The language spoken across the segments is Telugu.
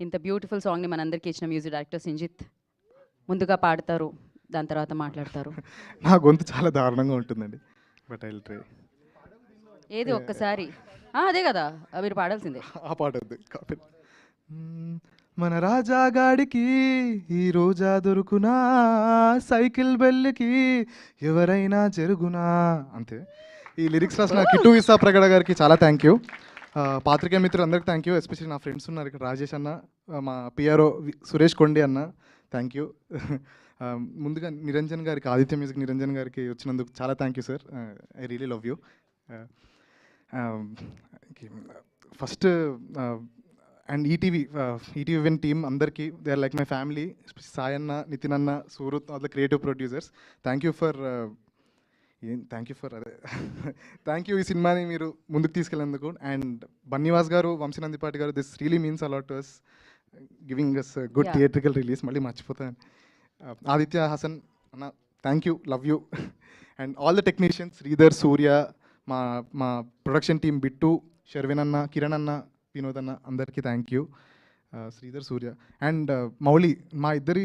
ఇంత బ్యూటిఫుల్ సాంగ్ని మనందరికీ ఇచ్చిన మ్యూజిక్ డైరెక్టర్ సంజిత్ ముందుగా పాడతారు, దాని తర్వాత మాట్లాడతారు. నా గొంతు చాలా దారుణంగా ఉంటుందండి, బట్ ఐ విల్ ట్రై. ఏది ఒక్కసారి అదే కదా మీరు పాడాల్సిందే. ఆ పాట వద్దు. మన రాజాగాడికి ఈ రోజా దొరుకునా, సైకిల్ బెల్లికి ఎవరైనా జరుగునా, అంతే. ఈ లిరిక్స్ రాసిన కిట్టు విసా ప్రగడ గారికి చాలా థ్యాంక్ యూ. పాత్రికేయ మిత్రులు అందరికి థ్యాంక్ యూ. ఎస్పెషల్లీ నా ఫ్రెండ్స్ ఉన్నారు ఇక్కడ, రాజేష్ అన్న, మా పిఆర్ఓ సురేష్ కొండి అన్న, థ్యాంక్ యూ. ముందుగా నిరంజన్ గారికి, ఆదిత్య మ్యూజిక్ నిరంజన్ గారికి వచ్చినందుకు చాలా thank you sir. I really love you. First and ETV win team అందరికీ, they are like my family. Sai అన్న, నితిన్ అన్న, Surat, all the creative producers, thank you for అదే థ్యాంక్ యూ ఈ సినిమాని మీరు ముందుకు తీసుకెళ్ళేందుకు. అండ్ బన్నీవాస్ గారు, వంశీనందిపాటి గారు, this really means a lot to us, giving us good theatrical release. మళ్ళీ మర్చిపోతాను. ఆదిత్య, హసన్ అన్న, thank you, love you. And all the technicians, Sridhar, Surya, మా ప్రొడక్షన్ టీమ్, బిట్టు, షర్విన్ అన్న, కిరణ్ అన్న, వినోద్ అన్న, అందరికీ thank you. Sridhar, Surya and Mouli, మా ఇద్దరి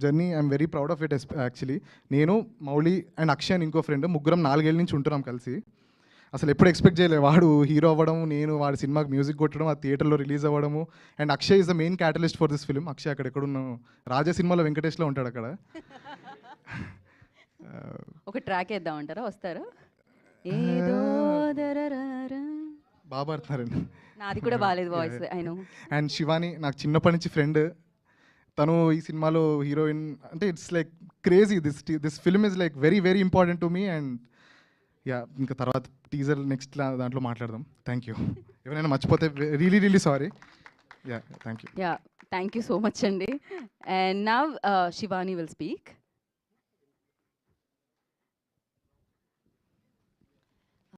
journey I'm very proud of it. Actually నేను, మౌలి అండ్ అక్షయ్ అని ఇంకో ఫ్రెండ్, ముగ్గురం 4 ఏళ్ళ నుంచి ఉంటున్నాం కలిసి. అసలు ఎప్పుడు ఎక్స్పెక్ట్ చేయలేదు వాడు హీరో అవ్వడం, నేను వాడి సినిమాకి మ్యూజిక్ కొట్టడం, ఆ థియేటర్లో రిలీజ్ అవ్వడము. And Akshay is the main catalyst for this film. Akshay అక్కడ ఎక్కడున్నావు, రాజా సినిమాలో వెంకటేష్లో ఉంటాడు అక్కడ. ఒక ట్రాక్ వేద్దామంటారా, వస్తారా? ఏదో బాగా పాడుతున్నారండి. నాది కూడా బాగాలేదు voice, I know. And Shivani నాకు చిన్నప్పటి నుంచి ఫ్రెండ్, తను ఈ సినిమాలో హీరోయిన్ అంటే it's like crazy. This film is like very very important to me. And yeah, ఇంకా తర్వాత టీజర్ నెక్స్ట్ దాంట్లో మాట్లాడదాం. Thank you. ఎవరైనా మర్చిపోతే really really sorry. Yeah, thank you. Yeah, thank you so much అండి. And now Shivani will speak.